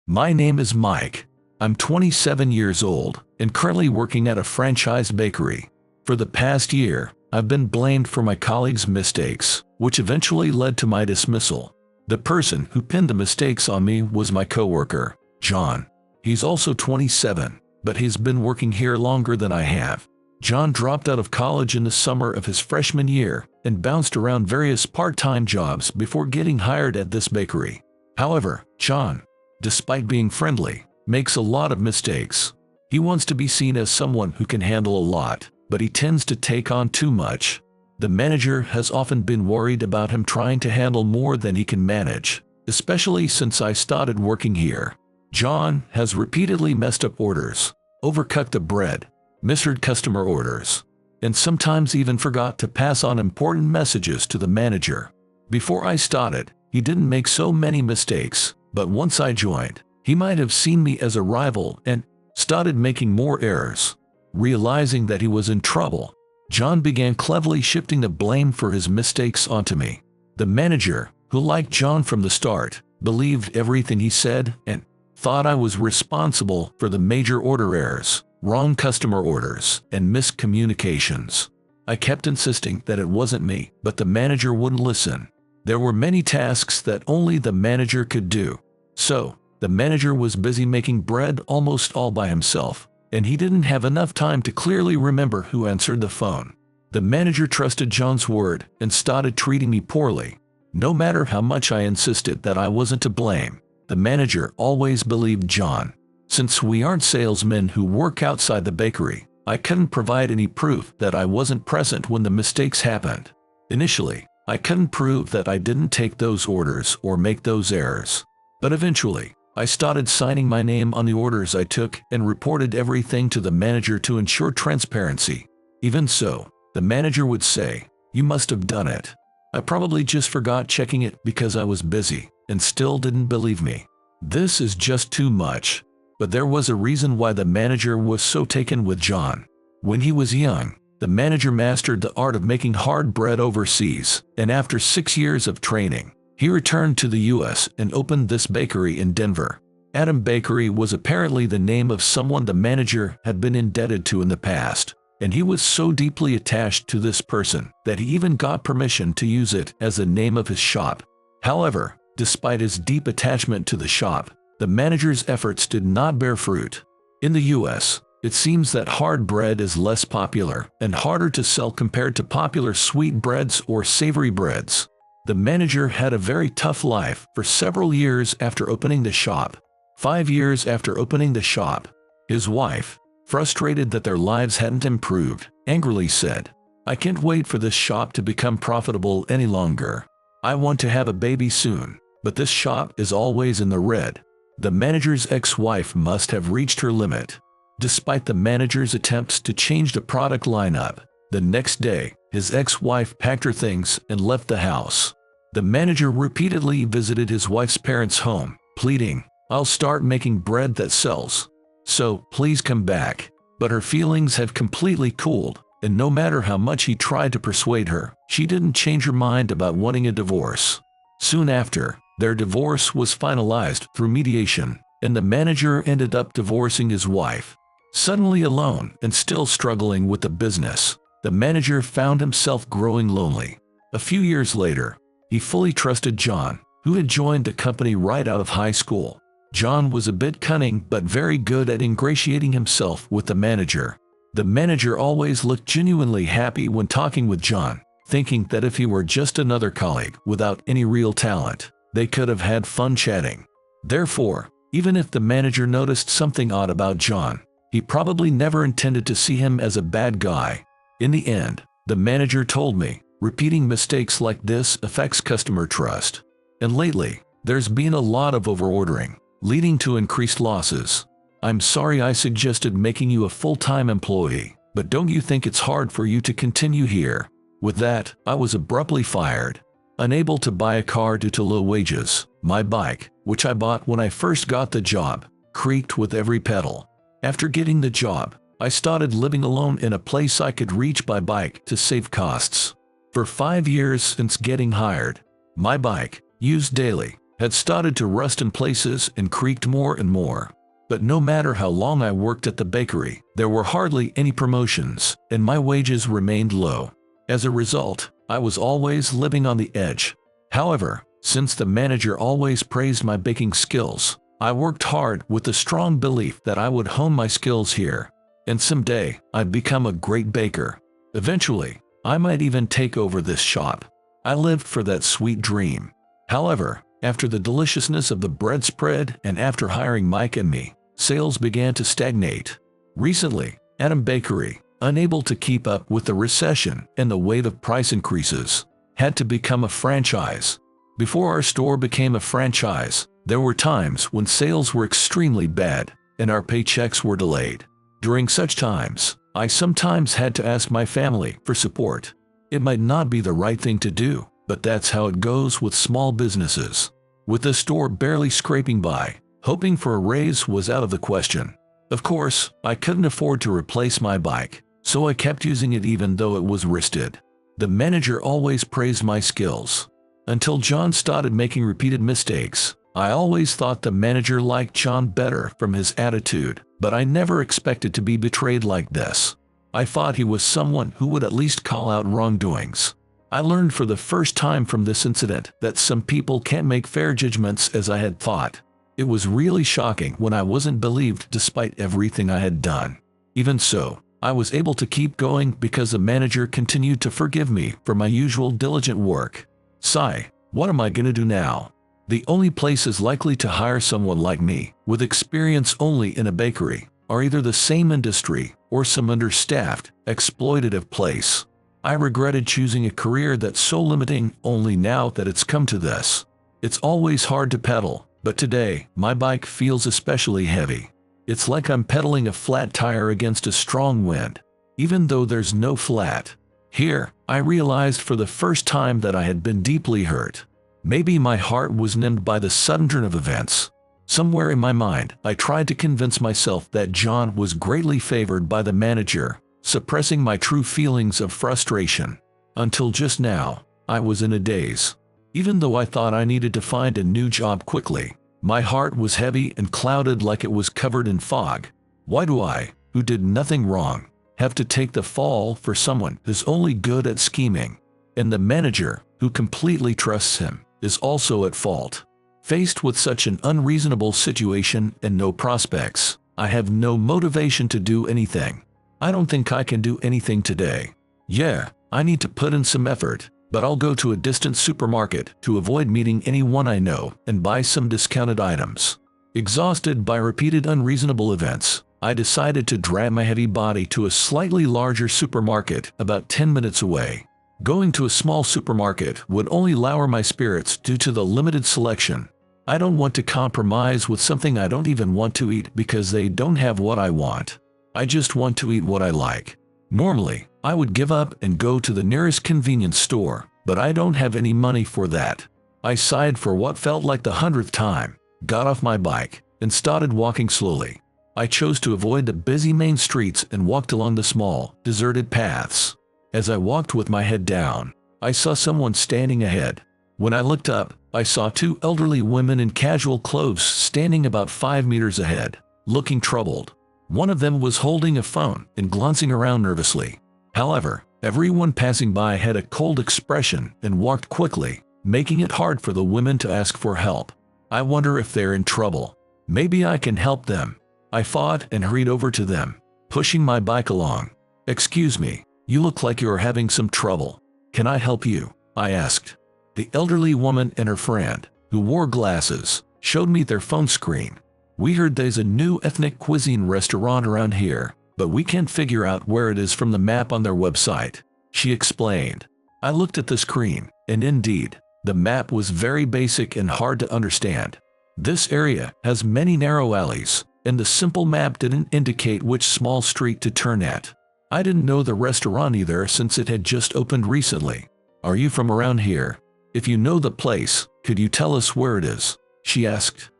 My name is Mike. I'm 27 years old and currently working at a franchise bakery. For the past year, I've been blamed for my colleagues' mistakes, which eventually led to my dismissal. The person who pinned the mistakes on me was my coworker, John. He's also 27, but he's been working here longer than I have. John dropped out of college in the summer of his freshman year and bounced around various part-time jobs before getting hired at this bakery. However, John, despite being friendly, makes a lot of mistakes. He wants to be seen as someone who can handle a lot, but he tends to take on too much. The manager has often been worried about him trying to handle more than he can manage, especially since I started working here. John has repeatedly messed up orders, overcooked the bread, misheard customer orders, and sometimes even forgot to pass on important messages to the manager. Before I started, he didn't make so many mistakes, but once I joined, he might have seen me as a rival and started making more errors. Realizing that he was in trouble, John began cleverly shifting the blame for his mistakes onto me. The manager, who liked John from the start, believed everything he said and thought I was responsible for the major order errors, wrong customer orders, and miscommunications. I kept insisting that it wasn't me, but the manager wouldn't listen. There were many tasks that only the manager could do. So, the manager was busy making bread almost all by himself, and he didn't have enough time to clearly remember who answered the phone. The manager trusted John's word and started treating me poorly. No matter how much I insisted that I wasn't to blame, the manager always believed John. Since we aren't salesmen who work outside the bakery, I couldn't provide any proof that I wasn't present when the mistakes happened. Initially, I couldn't prove that I didn't take those orders or make those errors. But eventually, I started signing my name on the orders I took and reported everything to the manager to ensure transparency. Even so, the manager would say, "You must have done it." I probably just forgot checking it because I was busy and still didn't believe me. This is just too much. But there was a reason why the manager was so taken with John. When he was young, the manager mastered the art of making hard bread overseas, and after 6 years of training, he returned to the US and opened this bakery in Denver. Adam Bakery was apparently the name of someone the manager had been indebted to in the past, and he was so deeply attached to this person that he even got permission to use it as the name of his shop. However, despite his deep attachment to the shop, the manager's efforts did not bear fruit. In the US, it seems that hard bread is less popular and harder to sell compared to popular sweet breads or savory breads. The manager had a very tough life for several years after opening the shop. 5 years after opening the shop, his wife, frustrated that their lives hadn't improved, angrily said, "I can't wait for this shop to become profitable any longer. I want to have a baby soon, but this shop is always in the red." The manager's ex-wife must have reached her limit. Despite the manager's attempts to change the product lineup, the next day, his ex-wife packed her things and left the house. The manager repeatedly visited his wife's parents' home, pleading, "I'll start making bread that sells, so please come back." But her feelings had completely cooled, and no matter how much he tried to persuade her, she didn't change her mind about wanting a divorce. Soon after, their divorce was finalized through mediation, and the manager ended up divorcing his wife. Suddenly alone and still struggling with the business, the manager found himself growing lonely. A few years later, he fully trusted John, who had joined the company right out of high school. John was a bit cunning but very good at ingratiating himself with the manager. The manager always looked genuinely happy when talking with John, thinking that if he were just another colleague without any real talent, they could have had fun chatting. Therefore, even if the manager noticed something odd about John, he probably never intended to see him as a bad guy. In the end, the manager told me, repeating mistakes like this affects customer trust. And lately, there's been a lot of overordering, leading to increased losses. I'm sorry I suggested making you a full-time employee, but don't you think it's hard for you to continue here? With that, I was abruptly fired. Unable to buy a car due to low wages, my bike, which I bought when I first got the job, creaked with every pedal. After getting the job, I started living alone in a place I could reach by bike to save costs. For 5 years since getting hired, my bike, used daily, had started to rust in places and creaked more and more. But no matter how long I worked at the bakery, there were hardly any promotions, and my wages remained low. As a result, I was always living on the edge. However, since the manager always praised my baking skills, I worked hard with the strong belief that I would hone my skills here, and someday I'd become a great baker. Eventually, I might even take over this shop. I lived for that sweet dream. However, after the deliciousness of the bread spread and after hiring Mike and me, sales began to stagnate. Recently, Adam Bakery, unable to keep up with the recession and the wave of price increases, had to become a franchise. Before our store became a franchise, there were times when sales were extremely bad and our paychecks were delayed. During such times, I sometimes had to ask my family for support. It might not be the right thing to do, but that's how it goes with small businesses. With the store barely scraping by, hoping for a raise was out of the question. Of course, I couldn't afford to replace my bike, so I kept using it even though it was wristed. The manager always praised my skills. Until John started making repeated mistakes, I always thought the manager liked John better from his attitude, but I never expected to be betrayed like this. I thought he was someone who would at least call out wrongdoings. I learned for the first time from this incident that some people can't make fair judgments as I had thought. It was really shocking when I wasn't believed despite everything I had done. Even so, I was able to keep going because the manager continued to forgive me for my usual diligent work. Sigh, what am I gonna do now? The only places likely to hire someone like me, with experience only in a bakery, are either the same industry or some understaffed, exploitative place. I regretted choosing a career that's so limiting only now that it's come to this. It's always hard to pedal, but today, my bike feels especially heavy. It's like I'm pedaling a flat tire against a strong wind, even though there's no flat. Here, I realized for the first time that I had been deeply hurt. Maybe my heart was numbed by the sudden turn of events. Somewhere in my mind, I tried to convince myself that John was greatly favored by the manager, suppressing my true feelings of frustration. Until just now, I was in a daze. Even though I thought I needed to find a new job quickly, my heart was heavy and clouded like it was covered in fog. Why do I, who did nothing wrong, have to take the fall for someone who's only good at scheming? And the manager, who completely trusts him, is also at fault. Faced with such an unreasonable situation and no prospects, I have no motivation to do anything. I don't think I can do anything today. Yeah, I need to put in some effort, but I'll go to a distant supermarket to avoid meeting anyone I know and buy some discounted items. Exhausted by repeated unreasonable events, I decided to drag my heavy body to a slightly larger supermarket about 10 minutes away. Going to a small supermarket would only lower my spirits due to the limited selection. I don't want to compromise with something I don't even want to eat because they don't have what I want. I just want to eat what I like. Normally, I would give up and go to the nearest convenience store, but I don't have any money for that. I sighed for what felt like the 100th time, got off my bike, and started walking slowly. I chose to avoid the busy main streets and walked along the small, deserted paths. As I walked with my head down, I saw someone standing ahead. When I looked up, I saw two elderly women in casual clothes standing about 5 meters ahead, looking troubled. One of them was holding a phone and glancing around nervously. However, everyone passing by had a cold expression and walked quickly, making it hard for the women to ask for help. I wonder if they're in trouble. Maybe I can help them. I thought and hurried over to them, pushing my bike along. "Excuse me, you look like you're having some trouble. Can I help you?" I asked. The elderly woman and her friend, who wore glasses, showed me their phone screen. "We heard there's a new ethnic cuisine restaurant around here, but we can't figure out where it is from the map on their website," she explained. I looked at the screen, and indeed, the map was very basic and hard to understand. This area has many narrow alleys, and the simple map didn't indicate which small street to turn at. I didn't know the restaurant either since it had just opened recently. "Are you from around here? If you know the place, could you tell us where it is?" she asked.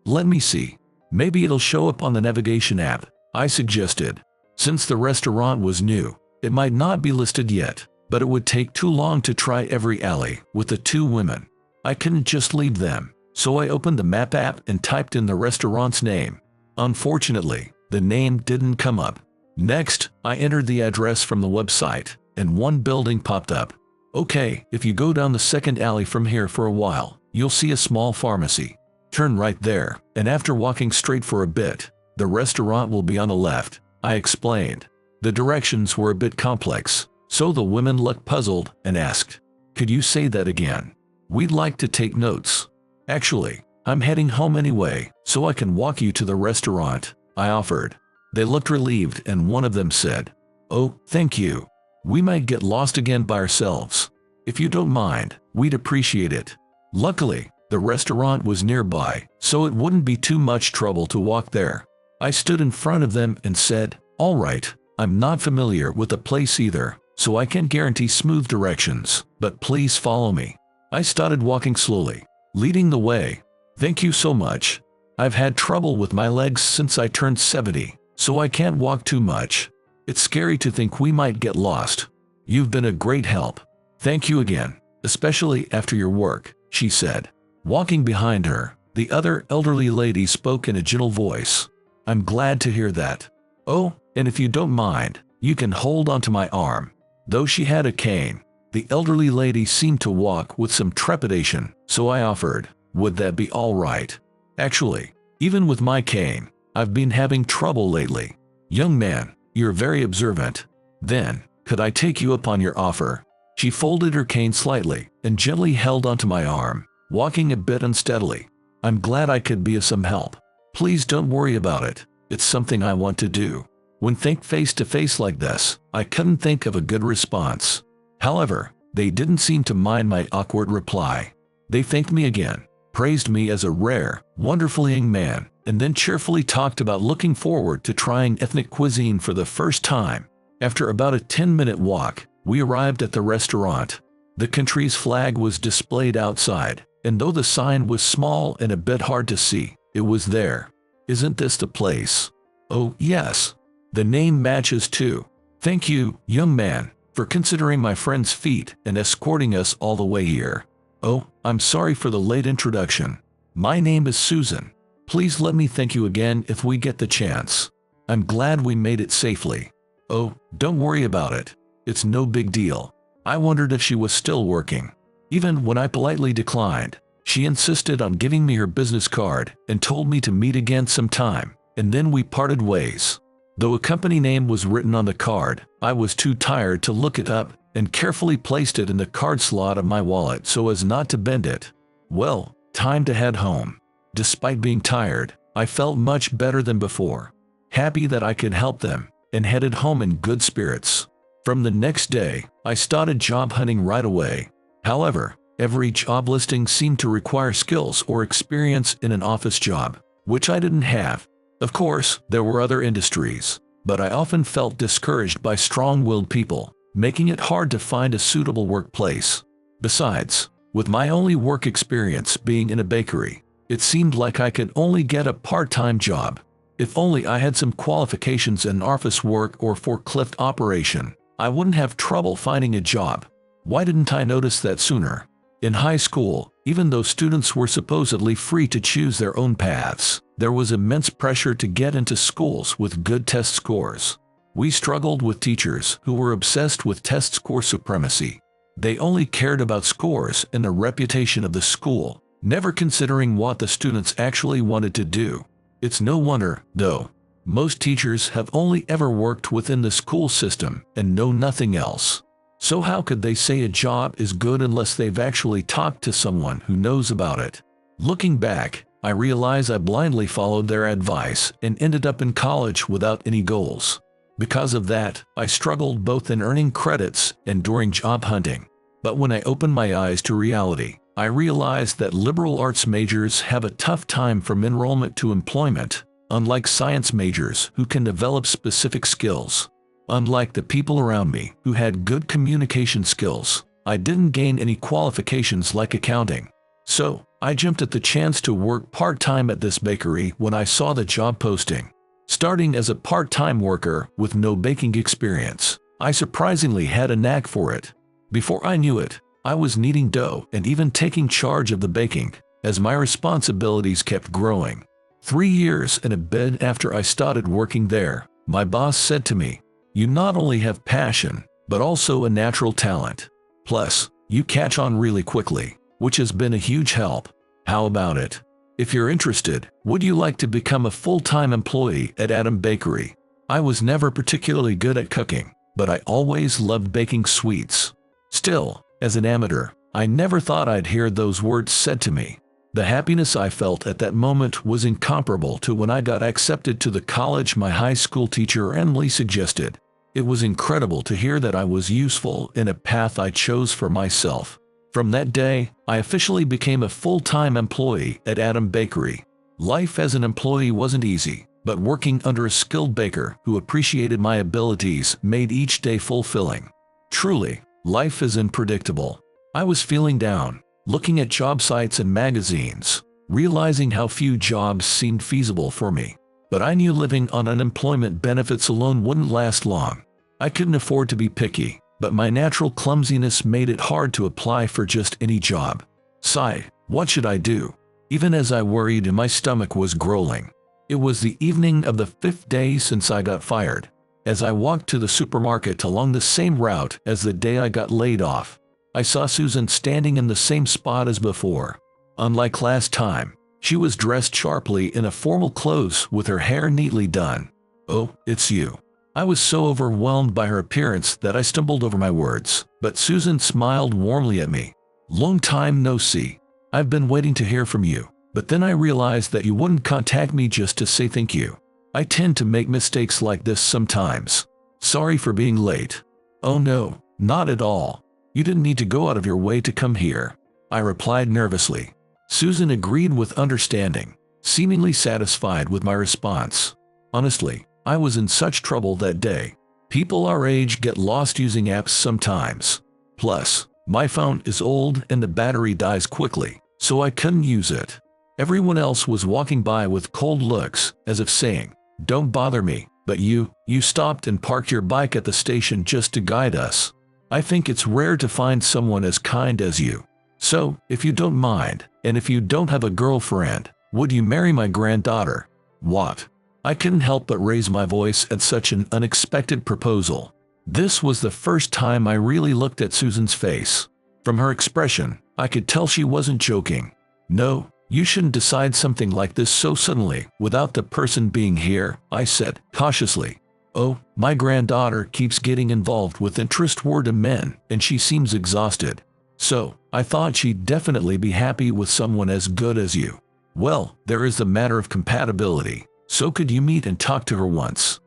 Let me see. Maybe it'll show up on the navigation app," I suggested. Since the restaurant was new, it might not be listed yet, but it would take too long to try every alley with the two women. I couldn't just leave them. So I opened the map app and typed in the restaurant's name. Unfortunately, the name didn't come up. Next, I entered the address from the website, and one building popped up. Okay, if you go down the second alley from here for a while, you'll see a small pharmacy. Turn right there, and after walking straight for a bit, the restaurant will be on the left, I explained. The directions were a bit complex, so the women looked puzzled and asked, "Could you say that again? We'd like to take notes." "Actually, I'm heading home anyway, so I can walk you to the restaurant," I offered. They looked relieved and one of them said, "Oh, thank you. We might get lost again by ourselves. If you don't mind, we'd appreciate it." Luckily, the restaurant was nearby, so it wouldn't be too much trouble to walk there. I stood in front of them and said, "All right, I'm not familiar with the place either, so I can't guarantee smooth directions, but please follow me." I started walking slowly, leading the way. "Thank you so much. I've had trouble with my legs since I turned 70, so I can't walk too much. It's scary to think we might get lost. You've been a great help. Thank you again, especially after your work," she said. Walking behind her, the other elderly lady spoke in a gentle voice. "I'm glad to hear that. Oh, and if you don't mind, you can hold onto my arm." Though she had a cane, the elderly lady seemed to walk with some trepidation, so I offered, "Would that be all right? Actually, even with my cane, I've been having trouble lately." "Young man, you're very observant. Then, could I take you up on your offer?" She folded her cane slightly and gently held onto my arm, walking a bit unsteadily. "I'm glad I could be of some help. Please don't worry about it. It's something I want to do." When think face to face like this, I couldn't think of a good response. However, they didn't seem to mind my awkward reply. They thanked me again, praised me as a rare, wonderful young man, and then cheerfully talked about looking forward to trying ethnic cuisine for the first time. After about a 10-minute walk, we arrived at the restaurant. The country's flag was displayed outside, and though the sign was small and a bit hard to see, it was there. "Isn't this the place?" "Oh, yes. The name matches too. Thank you, young man, for considering my friend's feet and escorting us all the way here. Oh, I'm sorry for the late introduction. My name is Susan. Please let me thank you again if we get the chance. I'm glad we made it safely." "Oh, don't worry about it. It's no big deal." I wondered if she was still working. Even when I politely declined, she insisted on giving me her business card and told me to meet again sometime, and then we parted ways. Though a company name was written on the card, I was too tired to look it up and carefully placed it in the card slot of my wallet so as not to bend it. Well, time to head home. Despite being tired, I felt much better than before, happy that I could help them, and headed home in good spirits. From the next day, I started job hunting right away. However, every job listing seemed to require skills or experience in an office job, which I didn't have. Of course, there were other industries, but I often felt discouraged by strong-willed people, making it hard to find a suitable workplace. Besides, with my only work experience being in a bakery, it seemed like I could only get a part-time job. If only I had some qualifications in office work or forklift operation, I wouldn't have trouble finding a job. Why didn't I notice that sooner? In high school, even though students were supposedly free to choose their own paths, there was immense pressure to get into schools with good test scores. We struggled with teachers who were obsessed with test score supremacy. They only cared about scores and the reputation of the school, never considering what the students actually wanted to do. It's no wonder, though, most teachers have only ever worked within the school system and know nothing else. So how could they say a job is good unless they've actually talked to someone who knows about it? Looking back, I realize I blindly followed their advice and ended up in college without any goals. Because of that, I struggled both in earning credits and during job hunting. But when I opened my eyes to reality, I realized that liberal arts majors have a tough time from enrollment to employment, unlike science majors who can develop specific skills. Unlike the people around me who had good communication skills, I didn't gain any qualifications like accounting. So, I jumped at the chance to work part-time at this bakery when I saw the job posting. Starting as a part-time worker with no baking experience, I surprisingly had a knack for it. Before I knew it, I was kneading dough and even taking charge of the baking. as my responsibilities kept growing. 3 years and a bit after I started working there, my boss said to me, "You not only have passion, but also a natural talent. Plus, you catch on really quickly, which has been a huge help. How about it? If you're interested, would you like to become a full-time employee at Adam Bakery?" I was never particularly good at cooking, but I always loved baking sweets. Still, as an amateur, I never thought I'd hear those words said to me. The happiness I felt at that moment was incomparable to when I got accepted to the college my high school teacher Emily suggested. It was incredible to hear that I was useful in a path I chose for myself. From that day, I officially became a full-time employee at Adam Bakery. Life as an employee wasn't easy, but working under a skilled baker who appreciated my abilities made each day fulfilling. Truly, life is unpredictable. I was feeling down, looking at job sites and magazines, realizing how few jobs seemed feasible for me. But I knew living on unemployment benefits alone wouldn't last long. I couldn't afford to be picky, but my natural clumsiness made it hard to apply for just any job. Sigh, what should I do? Even as I worried, my stomach was growling. It was the evening of the 5th day since I got fired. As I walked to the supermarket along the same route as the day I got laid off, I saw Susan standing in the same spot as before. Unlike last time, she was dressed sharply in a formal clothes with her hair neatly done. "Oh, it's you." I was so overwhelmed by her appearance that I stumbled over my words, but Susan smiled warmly at me. "Long time no see. I've been waiting to hear from you, but then I realized that you wouldn't contact me just to say thank you. I tend to make mistakes like this sometimes. Sorry for being late." "Oh no, not at all. You didn't need to go out of your way to come here," I replied nervously. Susan agreed with understanding, seemingly satisfied with my response. Honestly, I was in such trouble that day. People our age get lost using apps sometimes. Plus, my phone is old and the battery dies quickly, so I couldn't use it. Everyone else was walking by with cold looks, as if saying, "Don't bother me," but you stopped and parked your bike at the station just to guide us. I think it's rare to find someone as kind as you. So, if you don't mind, and if you don't have a girlfriend, would you marry my granddaughter?" What? I couldn't help but raise my voice at such an unexpected proposal. This was the first time I really looked at Susan's face. From her expression, I could tell she wasn't joking. "No, you shouldn't decide something like this so suddenly without the person being here," I said, cautiously. "Oh, my granddaughter keeps getting involved with interest-worthy men, and she seems exhausted. So, I thought she'd definitely be happy with someone as good as you. Well, there is the matter of compatibility, so could you meet and talk to her once?"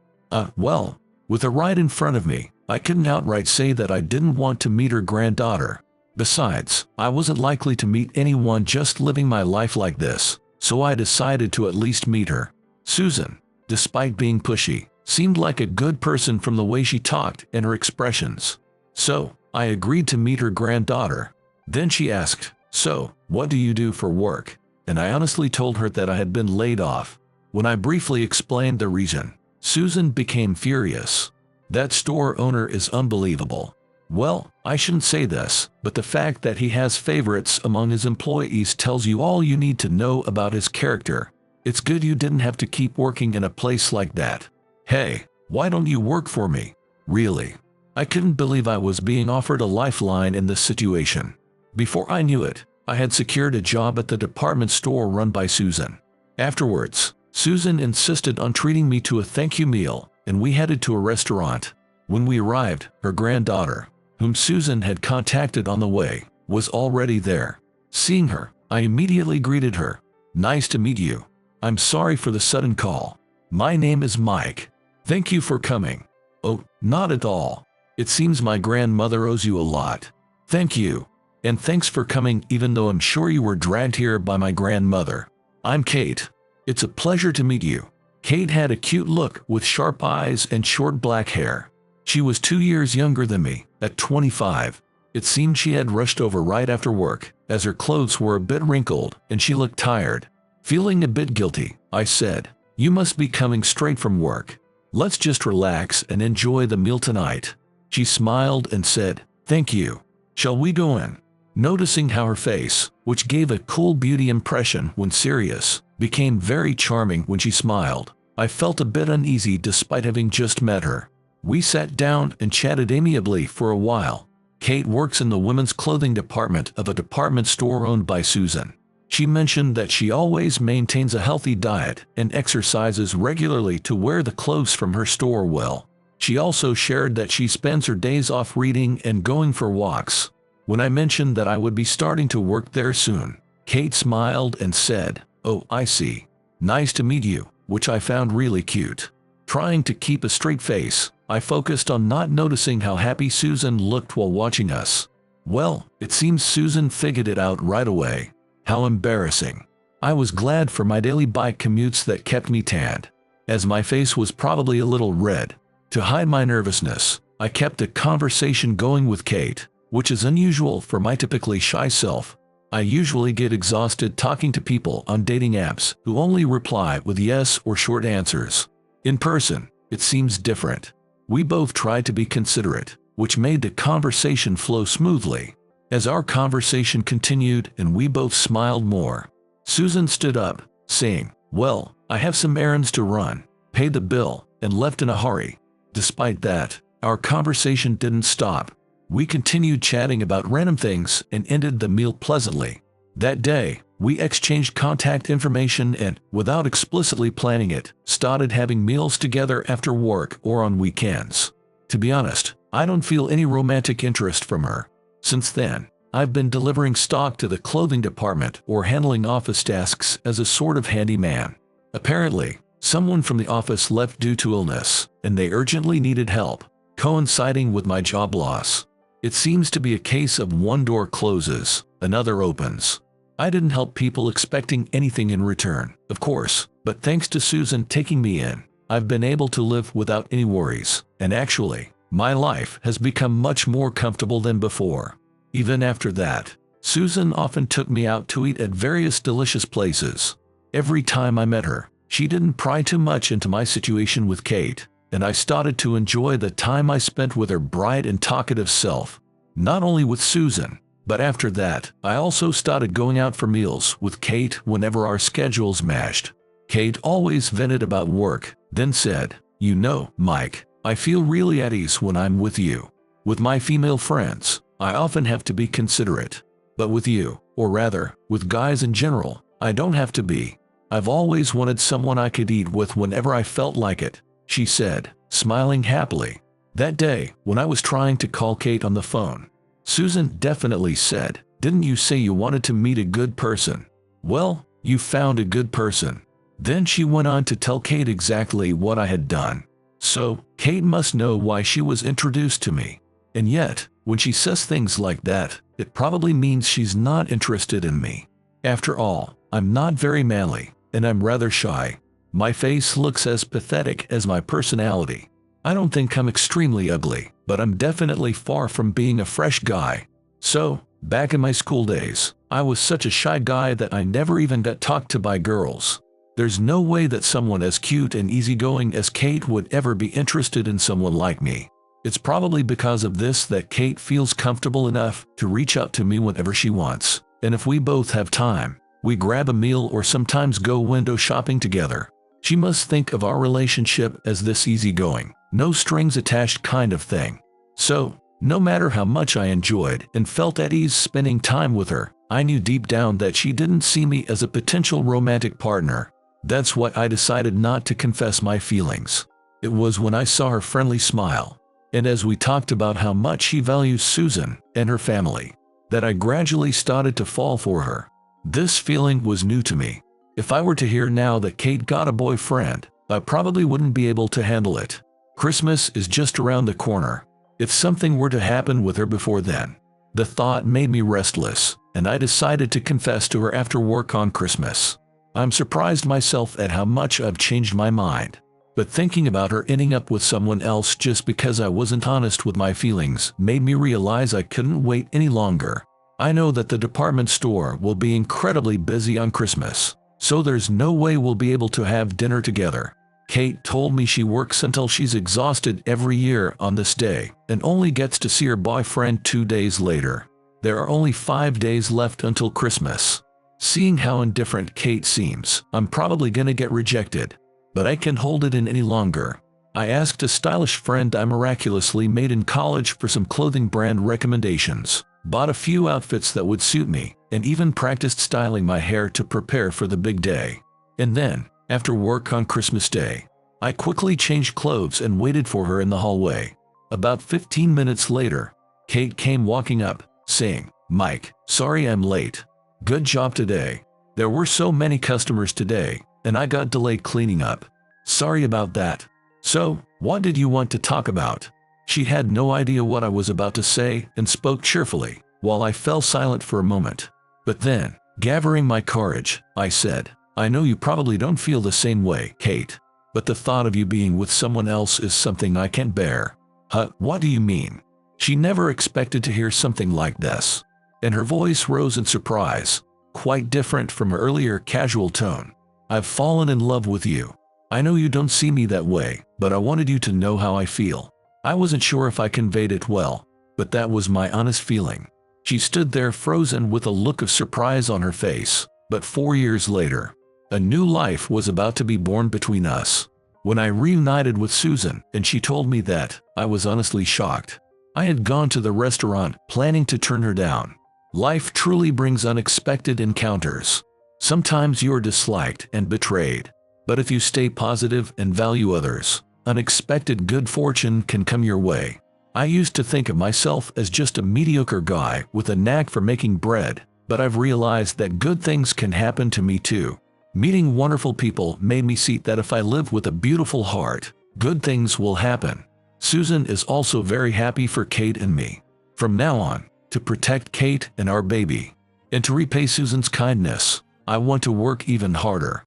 Well, with her right in front of me, I couldn't outright say that I didn't want to meet her granddaughter. Besides, I wasn't likely to meet anyone just living my life like this, so I decided to at least meet her. Susan, despite being pushy, seemed like a good person from the way she talked and her expressions. So, I agreed to meet her granddaughter. Then she asked, "So, what do you do for work?" And I honestly told her that I had been laid off. When I briefly explained the reason, Susan became furious. "That store owner is unbelievable." Well, I shouldn't say this, but the fact that he has favorites among his employees tells you all you need to know about his character. It's good you didn't have to keep working in a place like that. "Hey, why don't you work for me?" Really? I couldn't believe I was being offered a lifeline in this situation. Before I knew it, I had secured a job at the department store run by Susan. Afterwards, Susan insisted on treating me to a thank you meal, and we headed to a restaurant. When we arrived, her granddaughter, whom Susan had contacted on the way, was already there. Seeing her, I immediately greeted her. "Nice to meet you. I'm sorry for the sudden call. My name is Mike. Thank you for coming." "Oh, not at all. It seems my grandmother owes you a lot." "Thank you. And thanks for coming even though I'm sure you were dragged here by my grandmother. I'm Kate. It's a pleasure to meet you." Kate had a cute look with sharp eyes and short black hair. She was 2 years younger than me, at 25. It seemed she had rushed over right after work, as her clothes were a bit wrinkled and she looked tired. Feeling a bit guilty, I said, "You must be coming straight from work. Let's just relax and enjoy the meal tonight." She smiled and said, "Thank you. Shall we go in?" noticing how her face, which gave a cool beauty impression when serious, became very charming when she smiled. I felt a bit uneasy despite having just met her. We sat down and chatted amiably for a while. Kate works in the women's clothing department of a department store owned by Susan. She mentioned that she always maintains a healthy diet and exercises regularly to wear the clothes from her store well. She also shared that she spends her days off reading and going for walks. When I mentioned that I would be starting to work there soon, Kate smiled and said, "Oh, I see. Nice to meet you," which I found really cute. Trying to keep a straight face, I focused on not noticing how happy Susan looked while watching us. Well, it seems Susan figured it out right away. How embarrassing. I was glad for my daily bike commutes that kept me tanned, as my face was probably a little red. To hide my nervousness, I kept a conversation going with Kate, which is unusual for my typically shy self. I usually get exhausted talking to people on dating apps who only reply with yes or short answers. In person, it seems different. We both tried to be considerate, which made the conversation flow smoothly. As our conversation continued and we both smiled more, Susan stood up, saying, "Well, I have some errands to run," paid the bill, and left in a hurry. Despite that, our conversation didn't stop. We continued chatting about random things and ended the meal pleasantly. That day, we exchanged contact information and, without explicitly planning it, started having meals together after work or on weekends. To be honest, I don't feel any romantic interest from her. Since then, I've been delivering stock to the clothing department or handling office tasks as a sort of handyman. Apparently, someone from the office left due to illness, and they urgently needed help, coinciding with my job loss. It seems to be a case of one door closes, another opens. I didn't help people expecting anything in return, of course, but thanks to Susan taking me in, I've been able to live without any worries, and actually, my life has become much more comfortable than before. Even after that, Susan often took me out to eat at various delicious places. Every time I met her, she didn't pry too much into my situation with Kate, and I started to enjoy the time I spent with her bright and talkative self. Not only with Susan, but after that, I also started going out for meals with Kate whenever our schedules matched. Kate always vented about work, then said, "You know, Mike, I feel really at ease when I'm with you. With my female friends, I often have to be considerate. But with you, or rather, with guys in general, I don't have to be. I've always wanted someone I could eat with whenever I felt like it," she said, smiling happily. That day, when I was trying to call Kate on the phone, Susan definitely said, "Didn't you say you wanted to meet a good person? Well, you found a good person." Then she went on to tell Kate exactly what I had done. So, Kate must know why she was introduced to me. And yet, when she says things like that, it probably means she's not interested in me. After all, I'm not very manly, and I'm rather shy. My face looks as pathetic as my personality. I don't think I'm extremely ugly, but I'm definitely far from being a fresh guy. So, back in my school days, I was such a shy guy that I never even got talked to by girls. There's no way that someone as cute and easygoing as Kate would ever be interested in someone like me. It's probably because of this that Kate feels comfortable enough to reach out to me whenever she wants, and if we both have time, we grab a meal or sometimes go window shopping together. She must think of our relationship as this easygoing, no strings attached kind of thing. So, no matter how much I enjoyed and felt at ease spending time with her, I knew deep down that she didn't see me as a potential romantic partner. That's why I decided not to confess my feelings. It was when I saw her friendly smile, and as we talked about how much she values Susan and her family, that I gradually started to fall for her. This feeling was new to me. If I were to hear now that Kate got a boyfriend, I probably wouldn't be able to handle it. Christmas is just around the corner. If something were to happen with her before then, the thought made me restless, and I decided to confess to her after work on Christmas. I'm surprised myself at how much I've changed my mind. But thinking about her ending up with someone else just because I wasn't honest with my feelings made me realize I couldn't wait any longer. I know that the department store will be incredibly busy on Christmas, so there's no way we'll be able to have dinner together. Kate told me she works until she's exhausted every year on this day and only gets to see her boyfriend 2 days later. There are only 5 days left until Christmas. Seeing how indifferent Kate seems, I'm probably gonna get rejected. But I can't hold it in any longer. I asked a stylish friend I miraculously made in college for some clothing brand recommendations, bought a few outfits that would suit me, and even practiced styling my hair to prepare for the big day. And then, after work on Christmas Day, I quickly changed clothes and waited for her in the hallway. About 15 minutes later, Kate came walking up, saying, "Mike, sorry I'm late. Good job today. There were so many customers today, and I got delayed cleaning up. Sorry about that. So, what did you want to talk about?" She had no idea what I was about to say and spoke cheerfully, while I fell silent for a moment. But then, gathering my courage, I said, "I know you probably don't feel the same way, Kate. But the thought of you being with someone else is something I can't bear." "Huh, what do you mean?" She never expected to hear something like this, and her voice rose in surprise, quite different from her earlier casual tone. "I've fallen in love with you. I know you don't see me that way, but I wanted you to know how I feel." I wasn't sure if I conveyed it well, but that was my honest feeling. She stood there frozen with a look of surprise on her face. But 4 years later, a new life was about to be born between us. When I reunited with Susan and she told me that, I was honestly shocked. I had gone to the restaurant planning to turn her down. Life truly brings unexpected encounters. Sometimes you are disliked and betrayed. But if you stay positive and value others, unexpected good fortune can come your way. I used to think of myself as just a mediocre guy with a knack for making bread, but I've realized that good things can happen to me too. Meeting wonderful people made me see that if I live with a beautiful heart, good things will happen. Susan is also very happy for Kate and me. From now on, to protect Kate and our baby, and to repay Susan's kindness, I want to work even harder.